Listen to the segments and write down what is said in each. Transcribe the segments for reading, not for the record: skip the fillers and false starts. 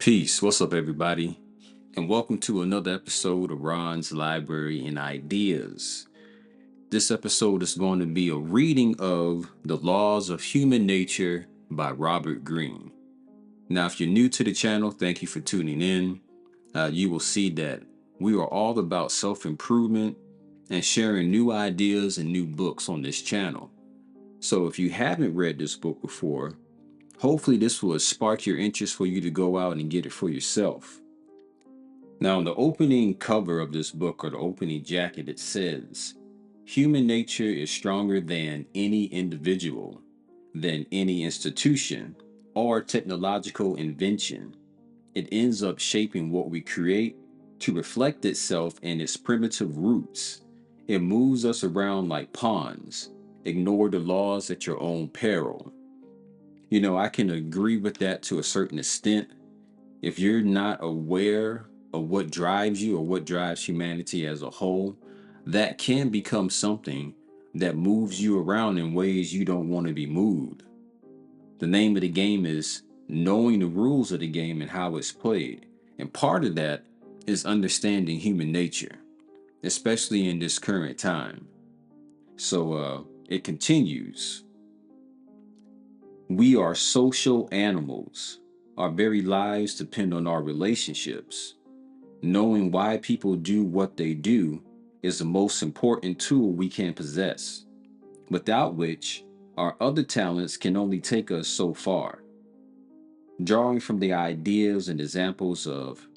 Peace. What's up, everybody? And welcome to another episode of Ron's Library and Ideas. This episode is going to be a reading of The Laws of Human Nature by Robert Greene. Now, if you're new to the channel, thank you for tuning in. You will see that we are all about self-improvement and sharing new ideas and new books on this channel. So if you haven't read this book before, hopefully this will spark your interest for you to go out and get it for yourself. Now, in the opening cover of this book, or the opening jacket, it says, "Human nature is stronger than any individual, than any institution, or technological invention. It ends up shaping what we create to reflect itself in its primitive roots. It moves us around like pawns. Ignore the laws at your own peril." I can agree with that to a certain extent. If you're not aware of what drives you or what drives humanity as a whole, that can become something that moves you around in ways you don't want to be moved. The name of the game is knowing the rules of the game and how it's played. And part of that is understanding human nature, especially in this current time. So it continues. We are social animals. Our very lives depend on our relationships. Knowing why people do what they do is the most important tool we can possess, without which our other talents can only take us so far. Drawing from the ideas and examples of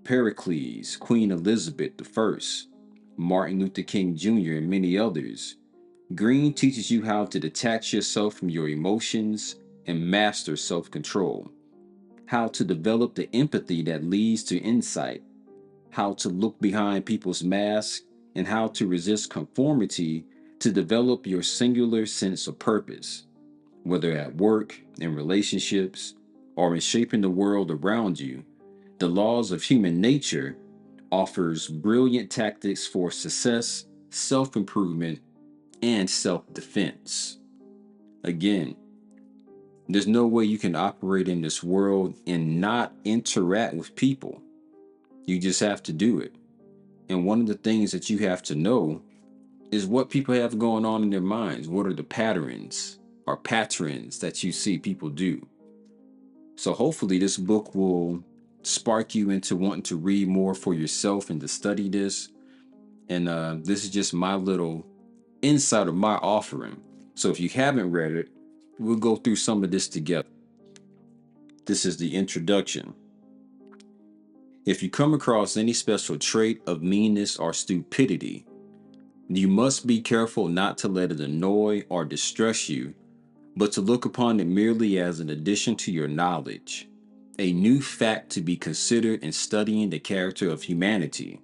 Pericles, Queen Elizabeth I, Martin Luther King Jr., and many others, Greene teaches you how to detach yourself from your emotions and master self-control, how to develop the empathy that leads to insight, how to look behind people's masks, and how to resist conformity to develop your singular sense of purpose, whether at work, in relationships, or in shaping the world around you. The Laws of Human Nature offers brilliant tactics for success, self-improvement, and self-defense. Again, there's no way you can operate in this world and not interact with people. You just have to do it. And one of the things that you have to know is what people have going on in their minds. What are the patterns or patterns that you see people do? So hopefully this book will spark you into wanting to read more for yourself and to study this. And this is just my little insight of my offering. So if you haven't read it, we'll go through some of this together. This is the introduction. If you come across any special trait of meanness or stupidity, you must be careful not to let it annoy or distress you, but to look upon it merely as an addition to your knowledge, a new fact to be considered in studying the character of humanity.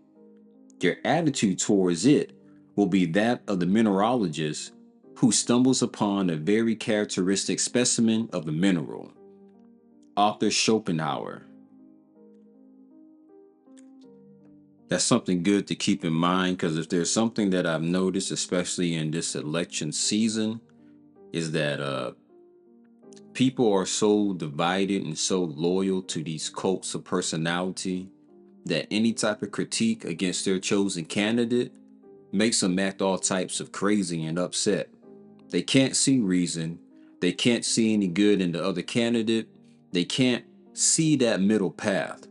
Your attitude towards it will be that of the mineralogist who stumbles upon a very characteristic specimen of a mineral. Author Schopenhauer. That's something good to keep in mind, because if there's something that I've noticed, especially in this election season, is that people are so divided and so loyal to these cults of personality that any type of critique against their chosen candidate makes them act all types of crazy and upset. They can't see reason. They can't see any good in the other candidate. They can't see that middle path.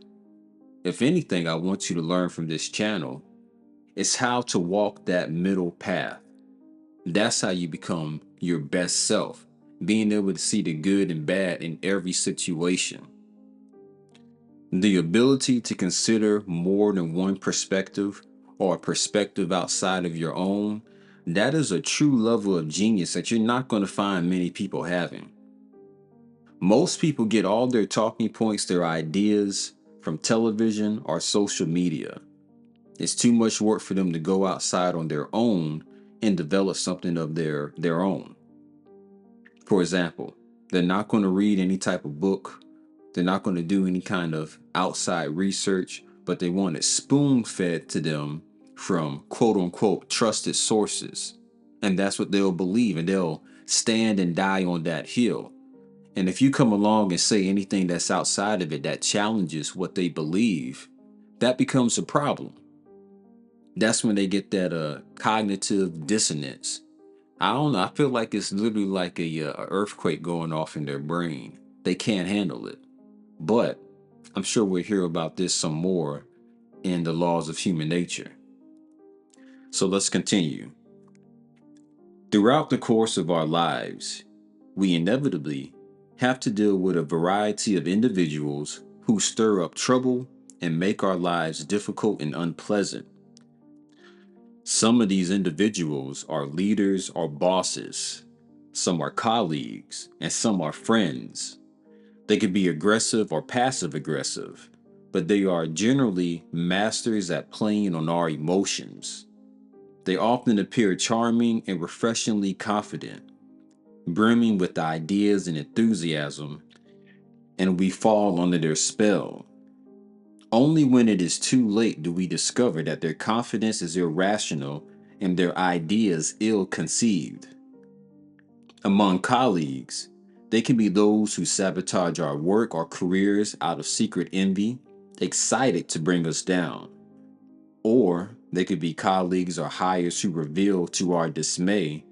If anything, I want you to learn from this channel is how to walk that middle path. That's how you become your best self, being able to see the good and bad in every situation. The ability to consider more than one perspective or a perspective outside of your own, that is a true level of genius that you're not going to find many people having. Most people get all their talking points, their ideas from television or social media. It's too much work for them to go outside on their own and develop something of their own. For example, they're not going to read any type of book. They're not going to do any kind of outside research, but they want it spoon-fed to them from quote-unquote trusted sources. And that's what they'll believe, and they'll stand and die on that hill. And if you come along and say anything that's outside of it that challenges what they believe, that becomes a problem. That's when they get that cognitive dissonance. I don't know. I feel like it's literally like a earthquake going off in their brain. They can't handle it. But I'm sure we'll hear about this some more in the laws of human nature. So let's continue. Throughout the course of our lives, we inevitably have to deal with a variety of individuals who stir up trouble and make our lives difficult and unpleasant. Some of these individuals are leaders or bosses, some are colleagues, and some are friends. They can be aggressive or passive aggressive, but they are generally masters at playing on our emotions. They often appear charming and refreshingly confident, brimming with ideas and enthusiasm, and we fall under their spell. Only when it is too late do we discover that their confidence is irrational and their ideas ill-conceived. Among colleagues, they can be those who sabotage our work or careers out of secret envy, excited to bring us down. Or they could be colleagues or hires who reveal to our dismay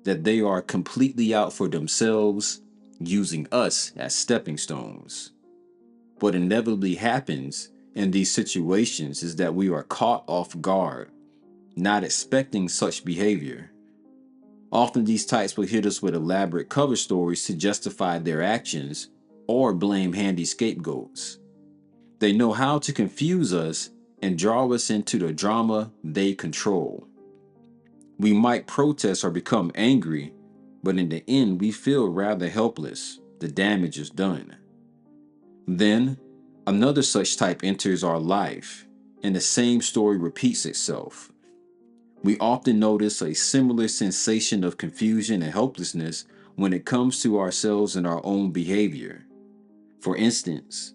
that they are completely out for themselves, using us as stepping stones. What inevitably happens in these situations is that we are caught off guard, not expecting such behavior. Often these types will hit us with elaborate cover stories to justify their actions or blame handy scapegoats. They know how to confuse us and draw us into the drama they control. We might protest or become angry, but in the end we feel rather helpless. The damage is done. Then, another such type enters our life, and the same story repeats itself. We often notice a similar sensation of confusion and helplessness when it comes to ourselves and our own behavior. For instance,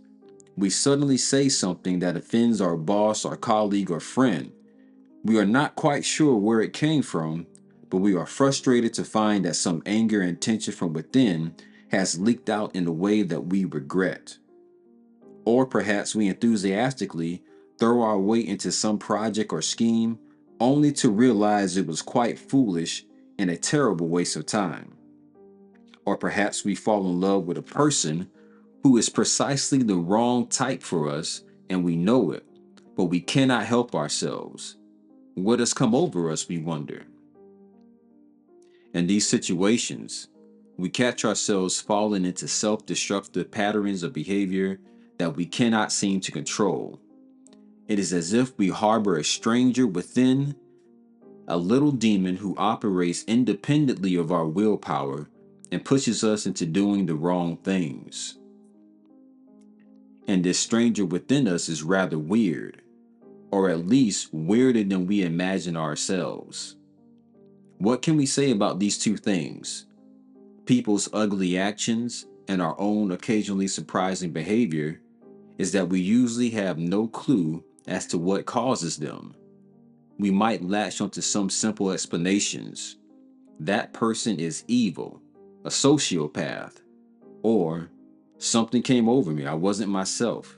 we suddenly say something that offends our boss, our colleague, or friend. We are not quite sure where it came from, but we are frustrated to find that some anger and tension from within has leaked out in a way that we regret. Or perhaps we enthusiastically throw our weight into some project or scheme only to realize it was quite foolish and a terrible waste of time. Or perhaps we fall in love with a person who is precisely the wrong type for us and we know it, but we cannot help ourselves. What has come over us, we wonder. In these situations, we catch ourselves falling into self-destructive patterns of behavior that we cannot seem to control. It is as if we harbor a stranger within, a little demon who operates independently of our willpower and pushes us into doing the wrong things. And this stranger within us is rather weird, or at least weirder than we imagine ourselves. What can we say about these two things? People's ugly actions and our own occasionally surprising behavior is that we usually have no clue as to what causes them. We might latch onto some simple explanations. That person is evil, a sociopath, or something came over me, I wasn't myself.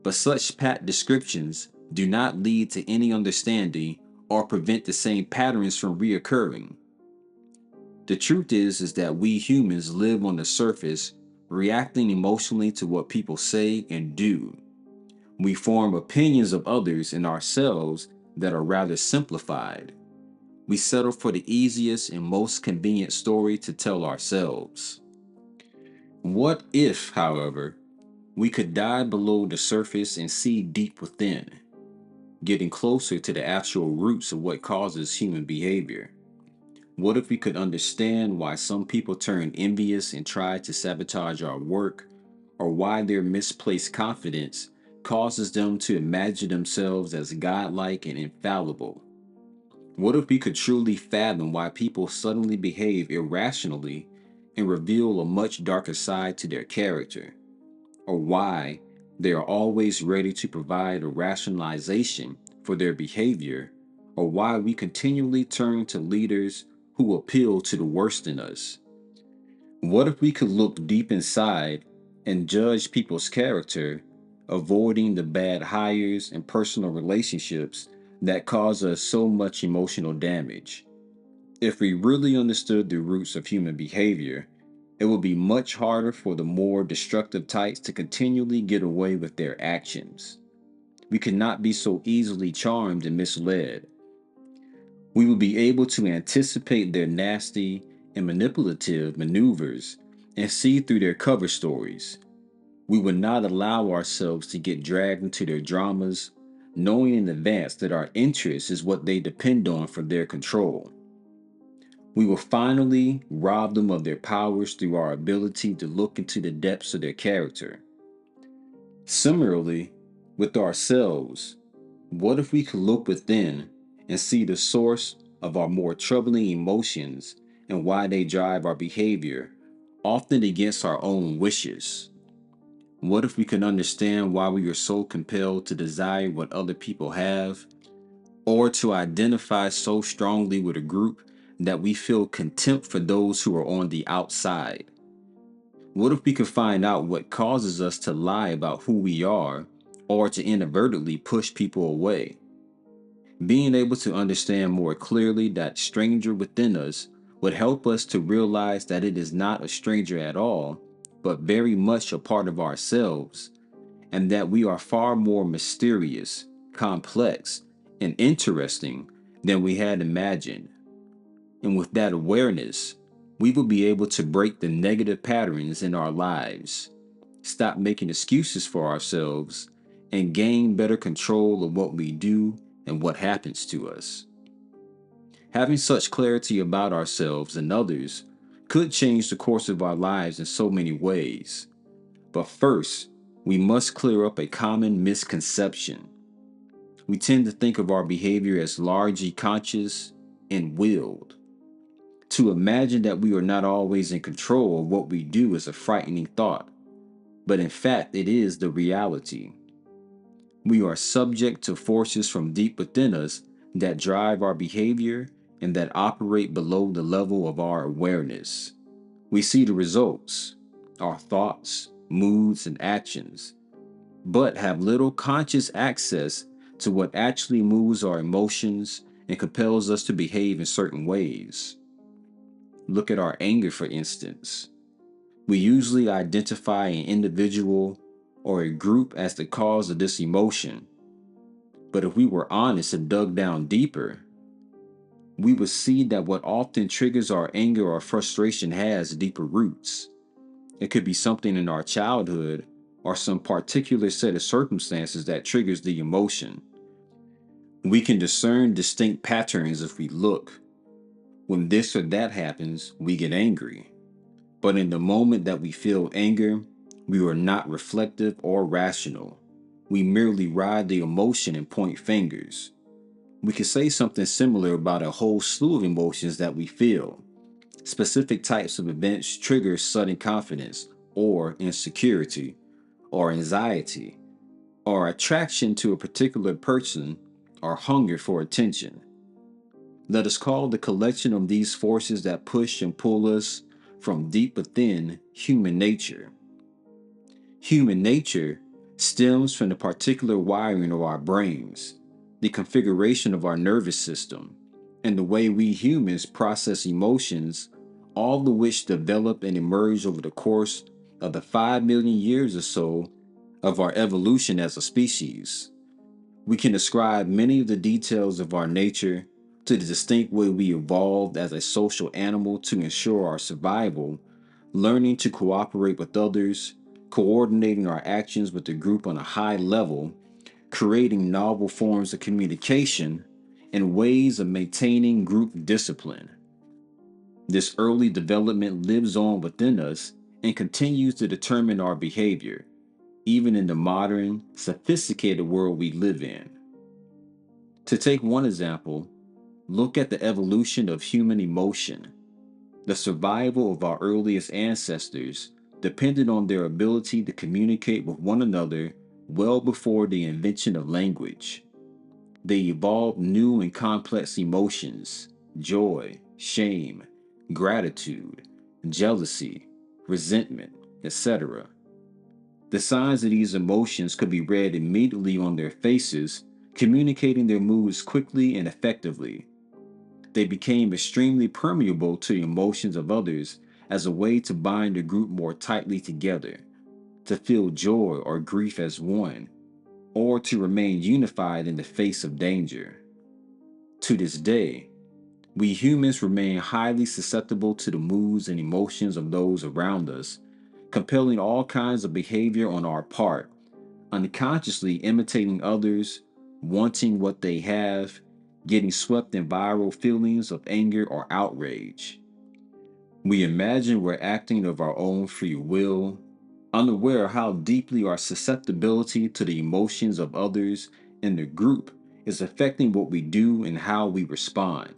But such pat descriptions do not lead to any understanding or prevent the same patterns from reoccurring. The truth is that we humans live on the surface, reacting emotionally to what people say and do. We form opinions of others and ourselves that are rather simplified. We settle for the easiest and most convenient story to tell ourselves. What if, however, we could dive below the surface and see deep within, getting closer to the actual roots of what causes human behavior? What if we could understand why some people turn envious and try to sabotage our work, or why their misplaced confidence causes them to imagine themselves as godlike and infallible? What if we could truly fathom why people suddenly behave irrationally and reveal a much darker side to their character? Or why they are always ready to provide a rationalization for their behavior, or why we continually turn to leaders who appeal to the worst in us? What if we could look deep inside and judge people's character, avoiding the bad hires and personal relationships that cause us so much emotional damage? If we really understood the roots of human behavior, it would be much harder for the more destructive types to continually get away with their actions. We could not be so easily charmed and misled. We would be able to anticipate their nasty and manipulative maneuvers and see through their cover stories. We would not allow ourselves to get dragged into their dramas, knowing in advance that our interest is what they depend on for their control. We will finally rob them of their powers through our ability to look into the depths of their character. Similarly, with ourselves, what if we could look within and see the source of our more troubling emotions and why they drive our behavior, often against our own wishes? What if we could understand why we are so compelled to desire what other people have, or to identify so strongly with a group that we feel contempt for those who are on the outside? What if we could find out what causes us to lie about who we are, or to inadvertently push people away? Being able to understand more clearly that stranger within us would help us to realize that it is not a stranger at all, but very much a part of ourselves, and that we are far more mysterious, complex, and interesting than we had imagined. And with that awareness, we will be able to break the negative patterns in our lives, stop making excuses for ourselves, and gain better control of what we do and what happens to us. Having such clarity about ourselves and others could change the course of our lives in so many ways. But first, we must clear up a common misconception. We tend to think of our behavior as largely conscious and willed. To imagine that we are not always in control of what we do is a frightening thought, but in fact, it is the reality. We are subject to forces from deep within us that drive our behavior and that operate below the level of our awareness. We see the results, our thoughts, moods, and actions, but have little conscious access to what actually moves our emotions and compels us to behave in certain ways. Look at our anger, for instance. We usually identify an individual or a group as the cause of this emotion, but if we were honest and dug down deeper, we would see that what often triggers our anger or frustration has deeper roots. It could be something in our childhood or some particular set of circumstances that triggers the emotion. We can discern distinct patterns if we look. When this or that happens, we get angry. But in the moment that we feel anger, we are not reflective or rational. We merely ride the emotion and point fingers. We could say something similar about a whole slew of emotions that we feel. Specific types of events trigger sudden confidence, or insecurity, or anxiety, or attraction to a particular person, or hunger for attention. Let us call the collection of these forces that push and pull us from deep within human nature. Human nature stems from the particular wiring of our brains, the configuration of our nervous system, and the way we humans process emotions, all of which develop and emerge over the course of the 5 million years or so of our evolution as a species. We can ascribe many of the details of our nature to the distinct way we evolved as a social animal to ensure our survival, learning to cooperate with others, coordinating our actions with the group on a high level, creating novel forms of communication, and ways of maintaining group discipline. This early development lives on within us and continues to determine our behavior, even in the modern, sophisticated world we live in. To take one example, look at the evolution of human emotion. The survival of our earliest ancestors depended on their ability to communicate with one another well before the invention of language. They evolved new and complex emotions: joy, shame, gratitude, jealousy. resentment, etc. The signs of these emotions could be read immediately on their faces, communicating their moods quickly and effectively. They became extremely permeable to the emotions of others as a way to bind the group more tightly together, to feel joy or grief as one, or to remain unified in the face of danger. To this day, we humans remain highly susceptible to the moods and emotions of those around us, compelling all kinds of behavior on our part, unconsciously imitating others, wanting what they have, getting swept in viral feelings of anger or outrage. We imagine we're acting of our own free will, unaware how deeply our susceptibility to the emotions of others in the group is affecting what we do and how we respond.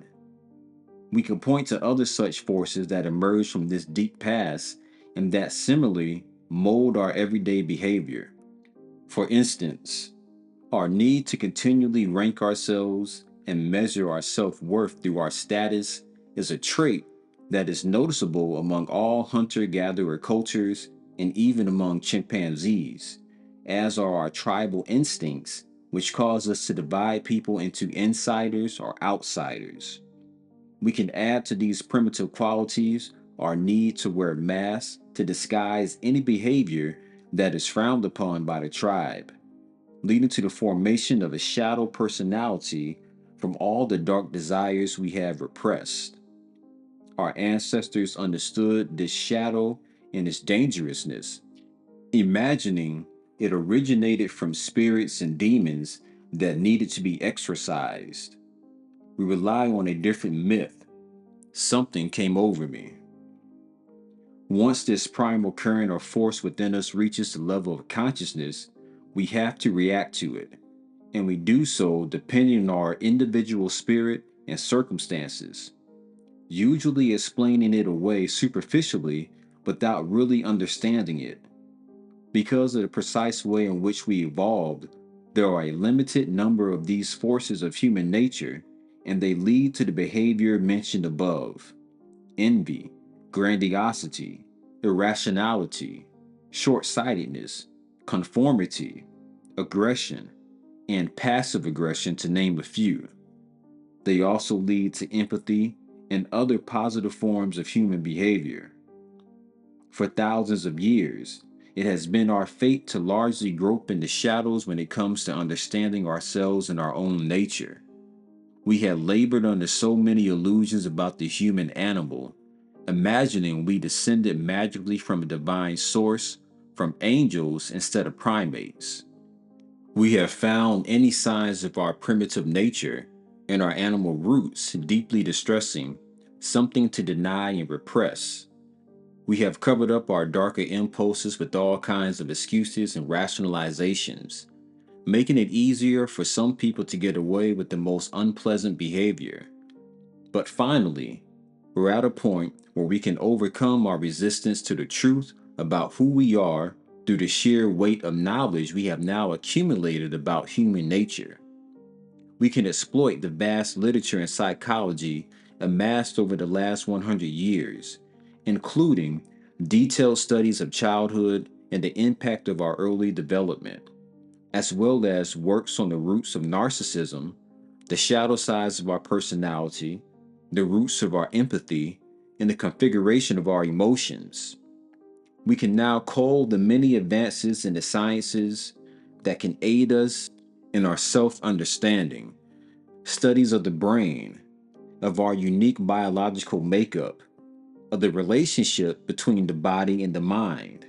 We can point to other such forces that emerge from this deep past and that similarly mold our everyday behavior. For instance, our need to continually rank ourselves and measure our self-worth through our status is a trait that is noticeable among all hunter-gatherer cultures and even among chimpanzees, as are our tribal instincts, which cause us to divide people into insiders or outsiders. We can add to these primitive qualities our need to wear masks to disguise any behavior that is frowned upon by the tribe, leading to the formation of a shadow personality from all the dark desires we have repressed. Our ancestors understood this shadow and its dangerousness, imagining it originated from spirits and demons that needed to be exorcised. We rely on a different myth. Something came over me. Once this primal current or force within us reaches the level of consciousness, we have to react to it, and we do so depending on our individual spirit and circumstances, usually explaining it away superficially without really understanding it. Because of the precise way in which we evolved, there are a limited number of these forces of human nature, and they lead to the behavior mentioned above: envy, grandiosity, irrationality, short-sightedness, conformity, aggression, and passive aggression, to name a few. They also lead to empathy and other positive forms of human behavior. For thousands of years, it has been our fate to largely grope in the shadows when it comes to understanding ourselves and our own nature. We have labored under so many illusions about the human animal, imagining we descended magically from a divine source, from angels instead of primates. We have found any signs of our primitive nature and our animal roots deeply distressing, something to deny and repress. We have covered up our darker impulses with all kinds of excuses and rationalizations, making it easier for some people to get away with the most unpleasant behavior. But finally, we're at a point where we can overcome our resistance to the truth about who we are through the sheer weight of knowledge we have now accumulated about human nature. We can exploit the vast literature in psychology amassed over the last 100 years, including detailed studies of childhood and the impact of our early development, as well as works on the roots of narcissism, the shadow sides of our personality, the roots of our empathy, and the configuration of our emotions. We can now cull the many advances in the sciences that can aid us in our self-understanding, studies of the brain, of our unique biological makeup, of the relationship between the body and the mind,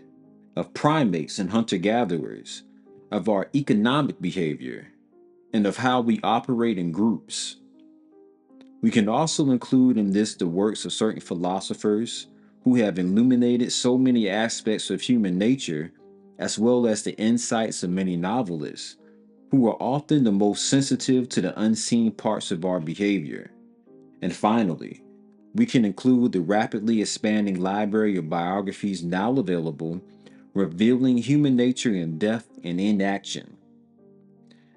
of primates and hunter-gatherers, of our economic behavior, and of how we operate in groups. We can also include in this the works of certain philosophers who have illuminated so many aspects of human nature, as well as the insights of many novelists, who are often the most sensitive to the unseen parts of our behavior. And finally, we can include the rapidly expanding library of biographies now available, revealing human nature in death and in action.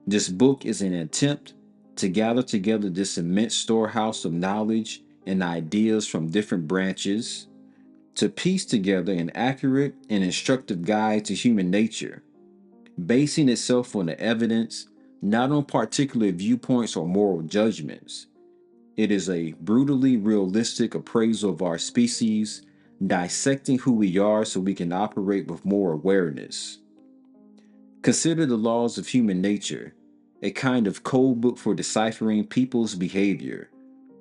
This book is an attempt to gather together this immense storehouse of knowledge and ideas from different branches, to piece together an accurate and instructive guide to human nature, basing itself on the evidence, not on particular viewpoints or moral judgments. It is a brutally realistic appraisal of our species, dissecting who we are so we can operate with more awareness. Consider the laws of human nature, a kind of code book for deciphering people's behavior: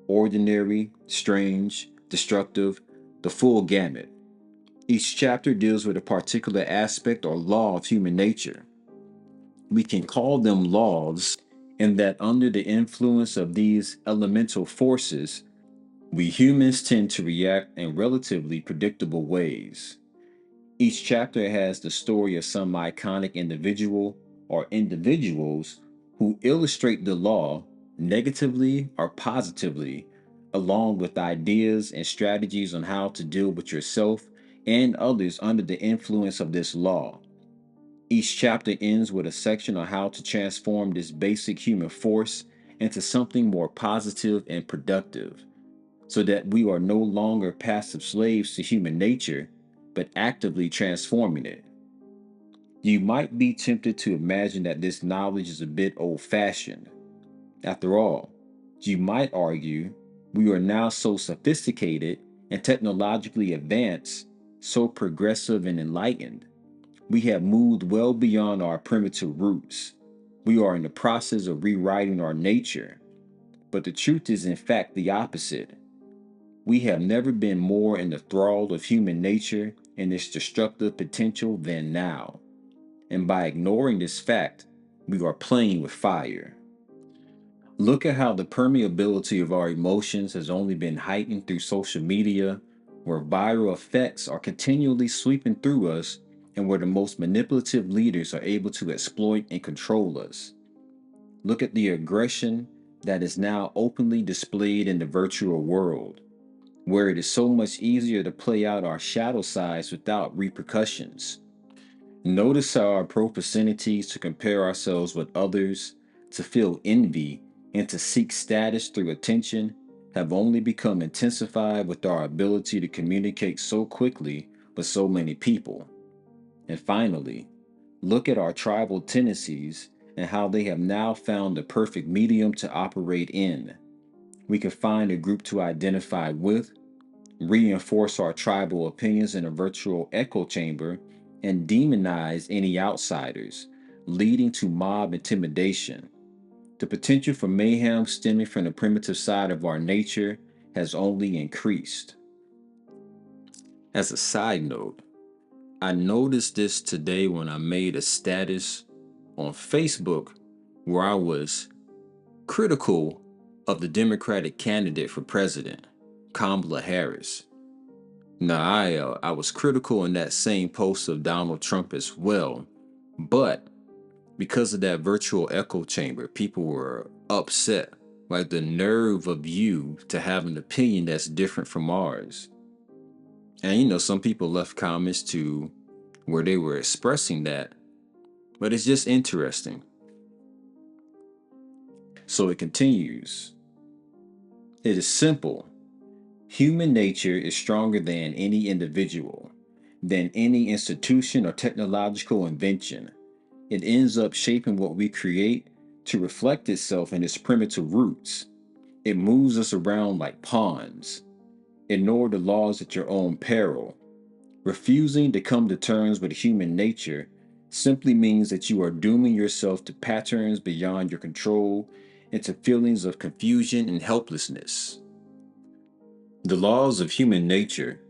ordinary, strange, destructive, the full gamut. Each chapter deals with a particular aspect or law of human nature. We can call them laws in that under the influence of these elemental forces, we humans tend to react in relatively predictable ways. Each chapter has the story of some iconic individual or individuals who illustrate the law negatively or positively, along with ideas and strategies on how to deal with yourself and others under the influence of this law. Each chapter ends with a section on how to transform this basic human force into something more positive and productive, so that we are no longer passive slaves to human nature, but actively transforming it. You might be tempted to imagine that this knowledge is a bit old fashioned. After all, you might argue, we are now so sophisticated and technologically advanced, so progressive and enlightened. We have moved well beyond our primitive roots. We are in the process of rewriting our nature. But the truth is, in fact, the opposite. We have never been more in the thrall of human nature and its destructive potential than now. And by ignoring this fact, we are playing with fire. Look at how the permeability of our emotions has only been heightened through social media, where viral effects are continually sweeping through us and where the most manipulative leaders are able to exploit and control us. Look at the aggression that is now openly displayed in the virtual world, where it is so much easier to play out our shadow sides without repercussions. Notice how our propensities to compare ourselves with others, to feel envy, and to seek status through attention have only become intensified with our ability to communicate so quickly with so many people. And finally, look at our tribal tendencies and how they have now found the perfect medium to operate in. We can find a group to identify with, reinforce our tribal opinions in a virtual echo chamber, and demonize any outsiders, leading to mob intimidation. The potential for mayhem stemming from the primitive side of our nature has only increased. As a side note, I noticed this today when I made a status on Facebook where I was critical of the Democratic candidate for president, Kamala Harris. Now, I was critical in that same post of Donald Trump as well, but because of that virtual echo chamber, people were upset. Like the nerve of you to have an opinion that's different from ours. And some people left comments to where they were expressing that, but it's just interesting. So it continues. It is simple. Human nature is stronger than any individual, than any institution or technological invention. It ends up shaping what we create to reflect itself in its primitive roots. It moves us around like pawns. Ignore the laws at your own peril. Refusing to come to terms with human nature simply means that you are dooming yourself to patterns beyond your control and to feelings of confusion and helplessness. The laws of human nature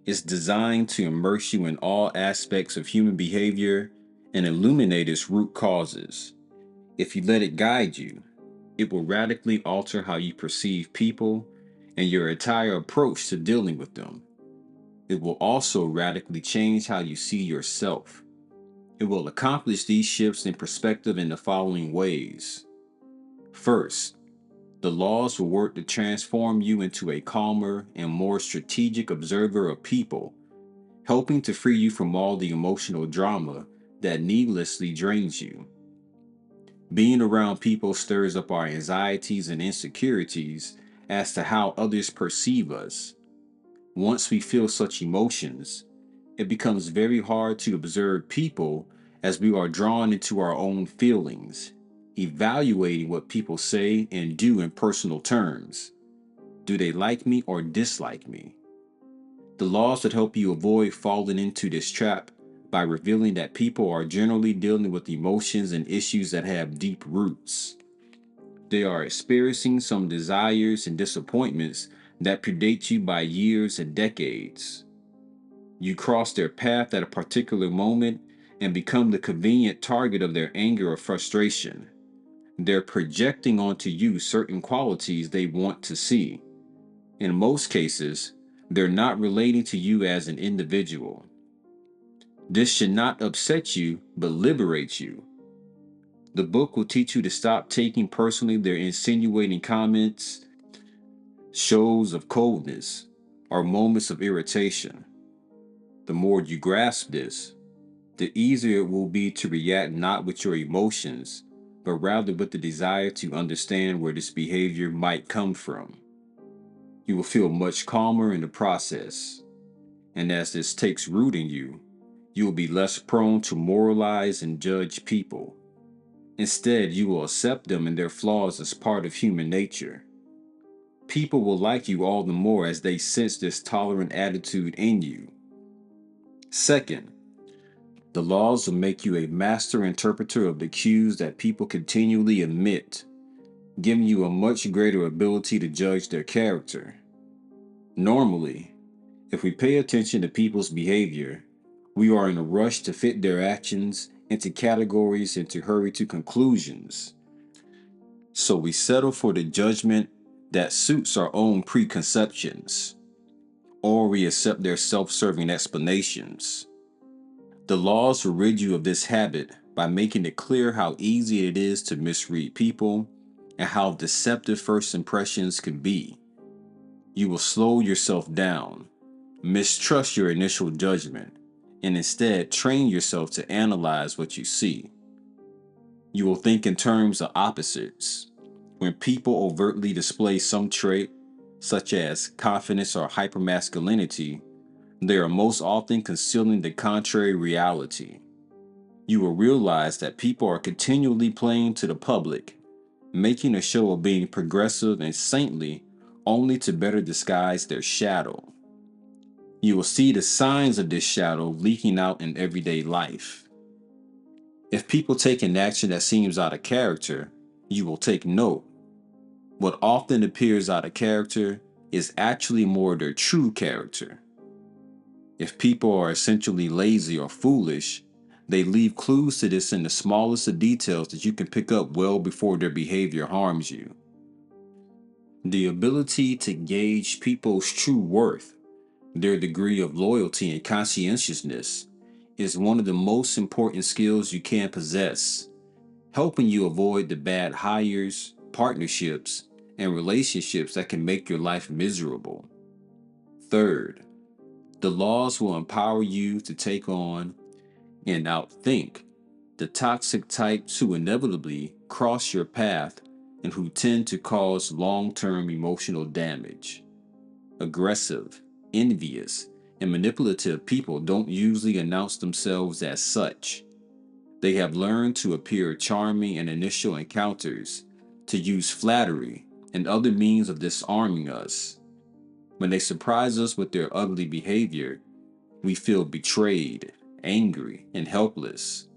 is designed to immerse you in all aspects of human behavior and illuminate its root causes. If you let it guide you, it will radically alter how you perceive people and your entire approach to dealing with them. It will also radically change how you see yourself. It will accomplish these shifts in perspective in the following ways. First, the laws will work to transform you into a calmer and more strategic observer of people, helping to free you from all the emotional drama that needlessly drains you. Being around people stirs up our anxieties and insecurities as to how others perceive us. Once we feel such emotions, it becomes very hard to observe people as we are drawn into our own feelings, evaluating what people say and do in personal terms. Do they like me or dislike me? The laws that help you avoid falling into this trap by revealing that people are generally dealing with emotions and issues that have deep roots. They are experiencing some desires and disappointments that predate you by years and decades. You cross their path at a particular moment and become the convenient target of their anger or frustration. They're projecting onto you certain qualities they want to see. In most cases, they're not relating to you as an individual. This should not upset you, but liberate you. The book will teach you to stop taking personally their insinuating comments, shows of coldness, or moments of irritation. The more you grasp this, the easier it will be to react not with your emotions, but rather with the desire to understand where this behavior might come from. You will feel much calmer in the process, and as this takes root in you, you will be less prone to moralize and judge people. Instead, you will accept them and their flaws as part of human nature. People will like you all the more as they sense this tolerant attitude in you. Second, the laws will make you a master interpreter of the cues that people continually emit, giving you a much greater ability to judge their character. Normally, if we pay attention to people's behavior, we are in a rush to fit their actions into categories and to hurry to conclusions. So we settle for the judgment that suits our own preconceptions, or we accept their self-serving explanations. The laws will rid you of this habit by making it clear how easy it is to misread people and how deceptive first impressions can be. You will slow yourself down, mistrust your initial judgment, and instead train yourself to analyze what you see. You will think in terms of opposites. When people overtly display some trait, such as confidence or hypermasculinity, they are most often concealing the contrary reality. You will realize that people are continually playing to the public, making a show of being progressive and saintly only to better disguise their shadow. You will see the signs of this shadow leaking out in everyday life. If people take an action that seems out of character, you will take note. What often appears out of character is actually more their true character. If people are essentially lazy or foolish, they leave clues to this in the smallest of details that you can pick up well before their behavior harms you. The ability to gauge people's true worth, their degree of loyalty and conscientiousness, is one of the most important skills you can possess, helping you avoid the bad hires, partnerships, and relationships that can make your life miserable. Third, the laws will empower you to take on and outthink the toxic types who inevitably cross your path and who tend to cause long-term emotional damage. Aggressive, envious, and manipulative people don't usually announce themselves as such. They have learned to appear charming in initial encounters, to use flattery and other means of disarming us. When they surprise us with their ugly behavior, we feel betrayed, angry, and helpless.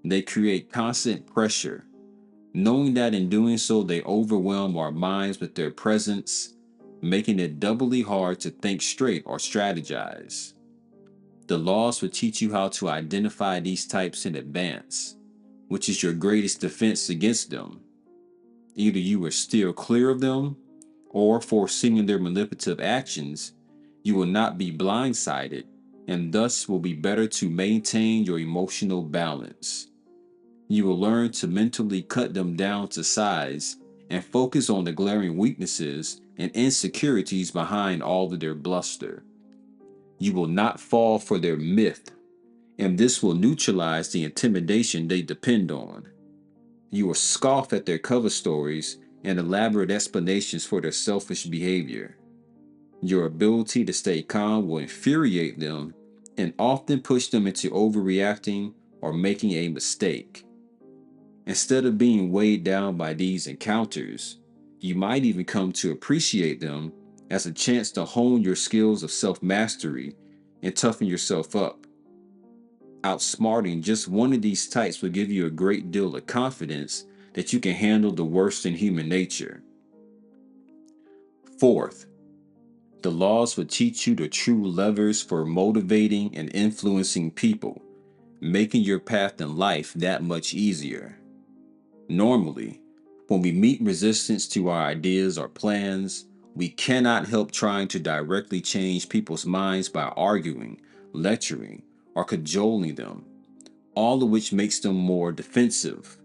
They create constant pressure, knowing that in doing so they overwhelm our minds with their presence, making it doubly hard to think straight or strategize. The laws will teach you how to identify these types in advance, which is your greatest defense against them. Either you will steer clear of them, or foreseeing their manipulative actions, you will not be blindsided, and thus will be better to maintain your emotional balance. You will learn to mentally cut them down to size and focus on the glaring weaknesses and insecurities behind all of their bluster. You will not fall for their myth, and this will neutralize the intimidation they depend on. You will scoff at their cover stories and elaborate explanations for their selfish behavior. Your ability to stay calm will infuriate them and often push them into overreacting or making a mistake. Instead of being weighed down by these encounters, you might even come to appreciate them as a chance to hone your skills of self mastery and toughen yourself up. Outsmarting just one of these types will give you a great deal of confidence that you can handle the worst in human nature. Fourth, the laws will teach you the true levers for motivating and influencing people, making your path in life that much easier. Normally, when we meet resistance to our ideas or plans, we cannot help trying to directly change people's minds by arguing, lecturing, or cajoling them, all of which makes them more defensive.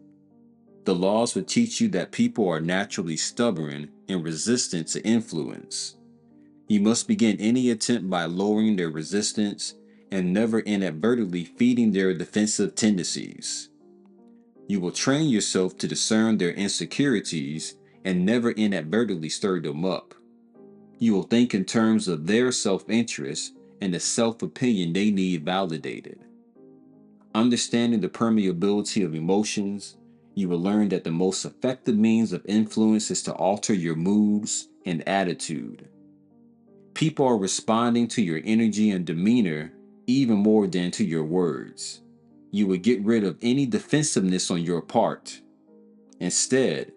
The laws will teach you that people are naturally stubborn and resistant to influence. You must begin any attempt by lowering their resistance and never inadvertently feeding their defensive tendencies. You will train yourself to discern their insecurities and never inadvertently stir them up. You will think in terms of their self-interest and the self-opinion they need validated. Understanding the permeability of emotions, you will learn that the most effective means of influence is to alter your moods and attitude. People are responding to your energy and demeanor even more than to your words. You will get rid of any defensiveness on your part. Instead,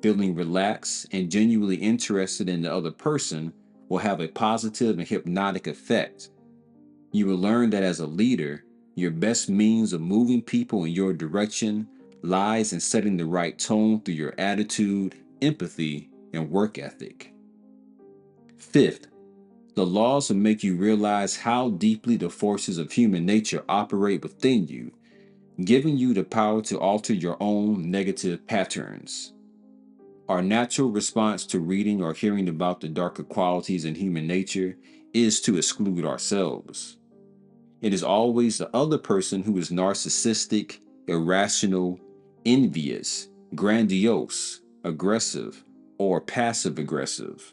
feeling relaxed and genuinely interested in the other person will have a positive and hypnotic effect. You will learn that as a leader, your best means of moving people in your direction lies in setting the right tone through your attitude, empathy, and work ethic. Fifth, the laws will make you realize how deeply the forces of human nature operate within you, giving you the power to alter your own negative patterns. Our natural response to reading or hearing about the darker qualities in human nature is to exclude ourselves. It is always the other person who is narcissistic, irrational, envious, grandiose, aggressive, or passive aggressive.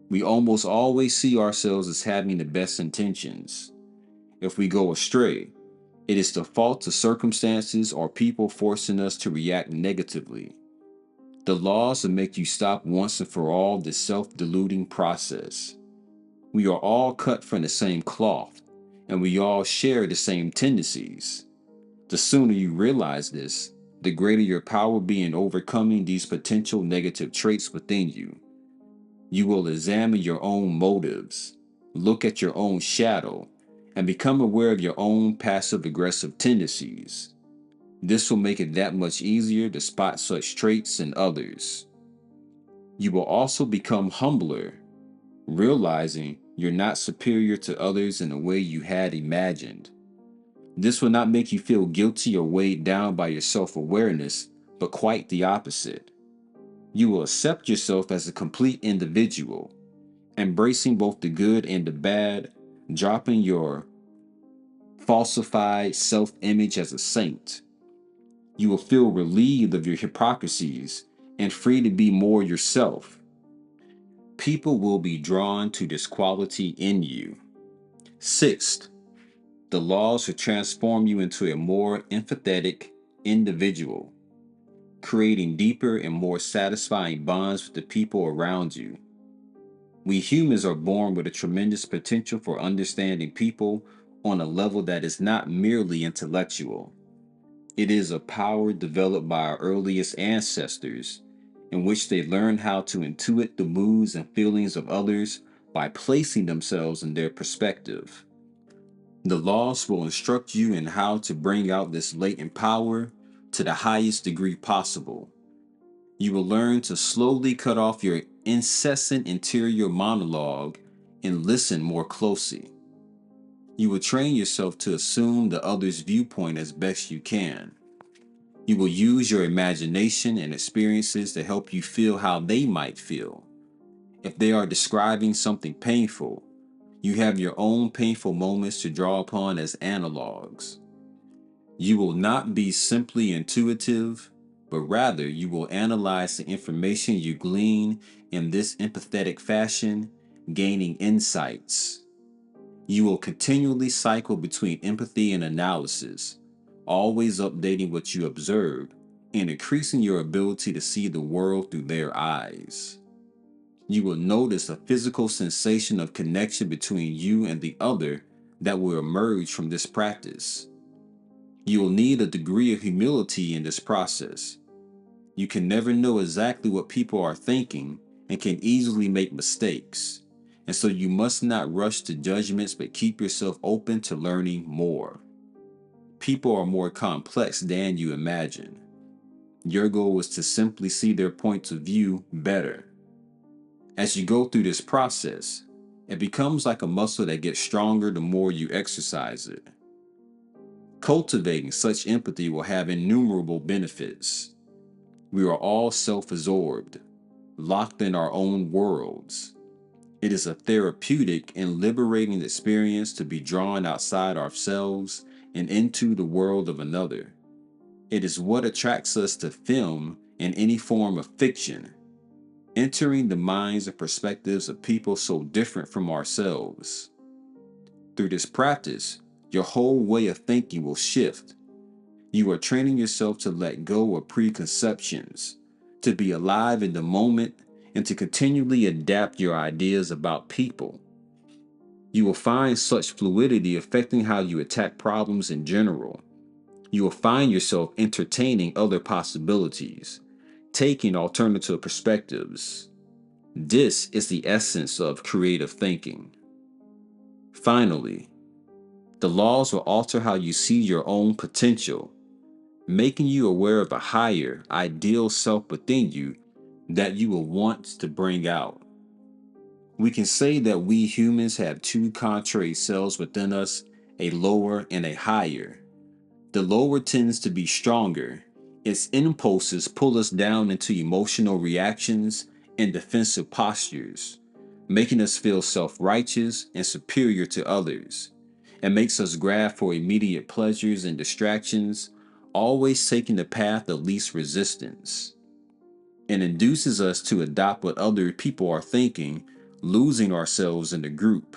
We almost always see ourselves as having the best intentions. If we go astray, it is the fault of circumstances or people forcing us to react negatively. The laws will make you stop once and for all this self-deluding process. We are all cut from the same cloth, and we all share the same tendencies. The sooner you realize this, the greater your power will be in overcoming these potential negative traits within you. You will examine your own motives, look at your own shadow, and become aware of your own passive-aggressive tendencies. This will make it that much easier to spot such traits in others. You will also become humbler, realizing you're not superior to others in a way you had imagined. This will not make you feel guilty or weighed down by your self-awareness, but quite the opposite. You will accept yourself as a complete individual, embracing both the good and the bad, dropping your falsified self-image as a saint. You will feel relieved of your hypocrisies and free to be more yourself. People will be drawn to this quality in you. Sixth, the laws will transform you into a more empathetic individual, creating deeper and more satisfying bonds with the people around you. We humans are born with a tremendous potential for understanding people on a level that is not merely intellectual. It is a power developed by our earliest ancestors, in which they learned how to intuit the moods and feelings of others by placing themselves in their perspective. The laws will instruct you in how to bring out this latent power to the highest degree possible. You will learn to slowly cut off your incessant interior monologue and listen more closely. You will train yourself to assume the other's viewpoint as best you can. You will use your imagination and experiences to help you feel how they might feel. If they are describing something painful, you have your own painful moments to draw upon as analogs. You will not be simply intuitive, but rather you will analyze the information you glean in this empathetic fashion gaining insights. You will continually cycle between empathy and analysis, always updating what you observe and increasing your ability to see the world through their eyes. You will notice a physical sensation of connection between you and the other that will emerge from this practice. You will need a degree of humility in this process. You can never know exactly what people are thinking and can easily make mistakes. And so you must not rush to judgments, but keep yourself open to learning more. People are more complex than you imagine. Your goal is to simply see their points of view better. As you go through this process, it becomes like a muscle that gets stronger the more you exercise it. Cultivating such empathy will have innumerable benefits. We are all self-absorbed, locked in our own worlds. It is a therapeutic and liberating experience to be drawn outside ourselves and into the world of another. It is what attracts us to film and any form of fiction, entering the minds and perspectives of people so different from ourselves. Through this practice, your whole way of thinking will shift. You are training yourself to let go of preconceptions, to be alive in the moment, and to continually adapt your ideas about people. You will find such fluidity affecting how you attack problems in general. You will find yourself entertaining other possibilities, taking alternative perspectives. This is the essence of creative thinking. Finally, the laws will alter how you see your own potential, making you aware of a higher, ideal self within you that you will want to bring out. We can say that we humans have two contrary selves within us, a lower and a higher. The lower tends to be stronger. Its impulses pull us down into emotional reactions and defensive postures, making us feel self-righteous and superior to others. It makes us grab for immediate pleasures and distractions, always taking the path of least resistance. It induces us to adopt what other people are thinking, losing ourselves in the group.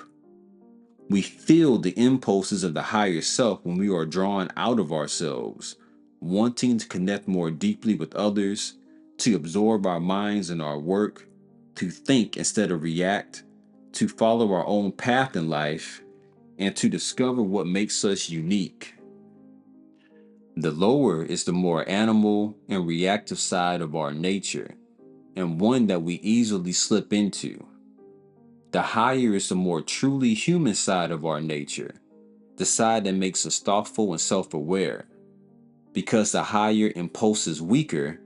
We feel the impulses of the higher self when we are drawn out of ourselves, wanting to connect more deeply with others, to absorb our minds in our work, to think instead of react, to follow our own path in life, and to discover what makes us unique. The lower is the more animal and reactive side of our nature, and one that we easily slip into. The higher is the more truly human side of our nature, the side that makes us thoughtful and self-aware. Because the higher impulse is weaker,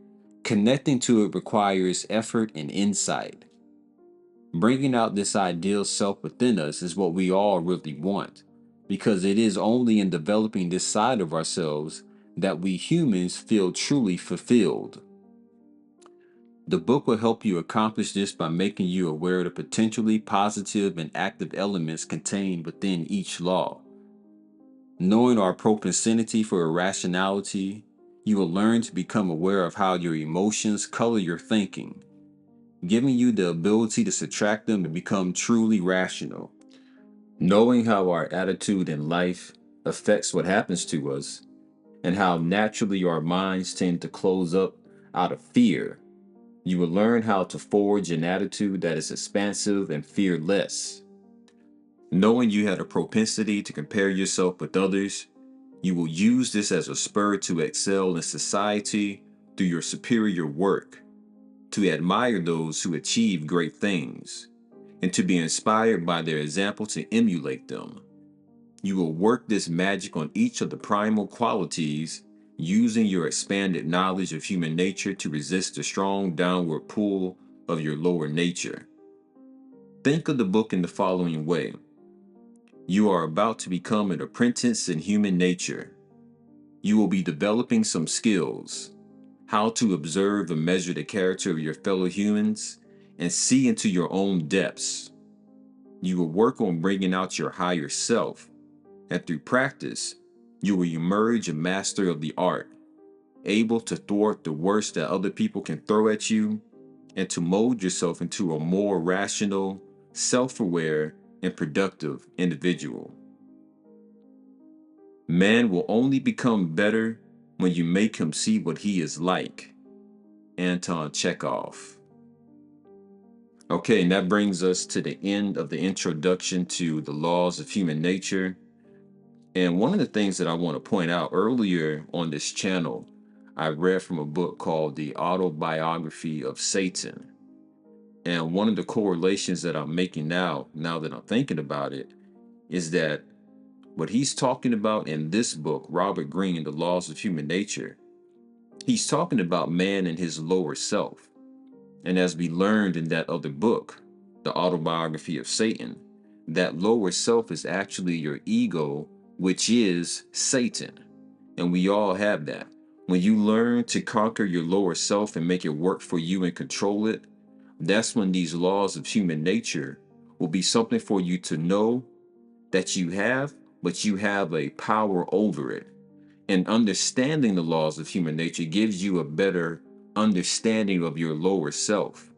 connecting to it requires effort and insight. Bringing out this ideal self within us is what we all really want, because it is only in developing this side of ourselves that we humans feel truly fulfilled. The book will help you accomplish this by making you aware of the potentially positive and active elements contained within each law. Knowing our propensity for irrationality, you will learn to become aware of how your emotions color your thinking, giving you the ability to subtract them and become truly rational. Knowing how our attitude in life affects what happens to us, and how naturally our minds tend to close up out of fear, you will learn how to forge an attitude that is expansive and fearless. Knowing you had a propensity to compare yourself with others, you will use this as a spur to excel in society through your superior work, to admire those who achieve great things, and to be inspired by their example to emulate them. You will work this magic on each of the primal qualities, using your expanded knowledge of human nature to resist the strong downward pull of your lower nature. Think of the book in the following way. You are about to become an apprentice in human nature. You will be developing some skills, how to observe and measure the character of your fellow humans and see into your own depths. You will work on bringing out your higher self, and through practice, you will emerge a master of the art, able to thwart the worst that other people can throw at you and to mold yourself into a more rational, self-aware, and productive individual. Man will only become better when you make him see what he is like. Anton Chekhov. Okay, and that brings us to the end of the introduction to the laws of human nature. And one of the things that I want to point out earlier on this channel, I read from a book called The Autobiography of Satan. And one of the correlations that I'm making now that I'm thinking about it, is that what he's talking about in this book, Robert Greene, The Laws of Human Nature, he's talking about man and his lower self. And as we learned in that other book, The Autobiography of Satan, that lower self is actually your ego, which is Satan. And we all have that. When you learn to conquer your lower self and make it work for you and control it, that's when these laws of human nature will be something for you to know that you have, but you have a power over it. And understanding the laws of human nature gives you a better understanding of your lower self.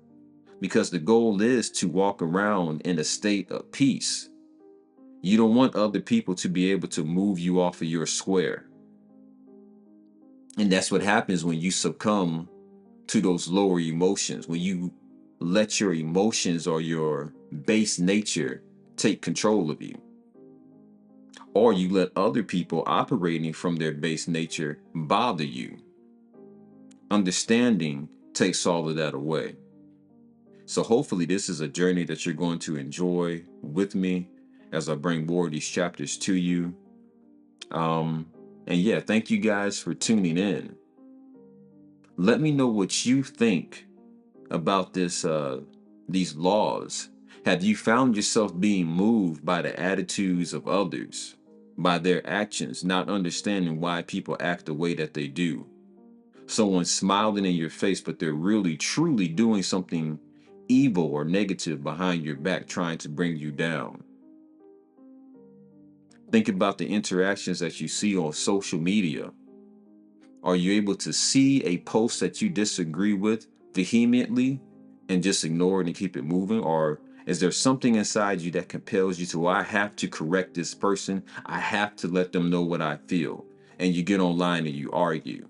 Because the goal is to walk around in a state of peace. You don't want other people to be able to move you off of your square. And that's what happens when you succumb to those lower emotions, when you let your emotions or your base nature take control of you, or you let other people operating from their base nature bother you. Understanding takes all of that away. So hopefully this is a journey that you're going to enjoy with me as I bring more of these chapters to you. And yeah, thank you guys for tuning in. Let me know what you think about these laws. Have you found yourself being moved by the attitudes of others, by their actions, not understanding why people act the way that they do? Someone smiling in your face, but they're really truly doing something evil or negative behind your back, trying to bring you down. Think about the interactions that you see on social media. Are you able to see a post that you disagree with vehemently and just ignore it and keep it moving? Or is there something inside you that compels you to, I have to correct this person, I have to let them know what I feel? And you get online and you argue.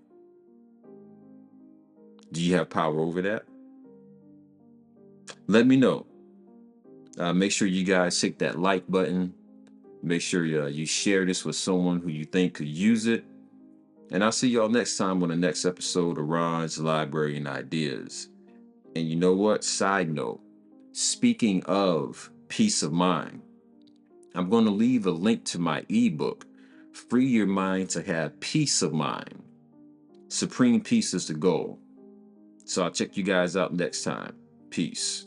Do you have power over that? Let me know. Make sure you guys hit that like button. Make sure you share this with someone who you think could use it. And I'll see y'all next time on the next episode of Ron's Library and Ideas. And you know what? Side note, speaking of peace of mind, I'm going to leave a link to my ebook, Free Your Mind to Have Peace of Mind. Supreme peace is the goal. So I'll check you guys out next time. Peace.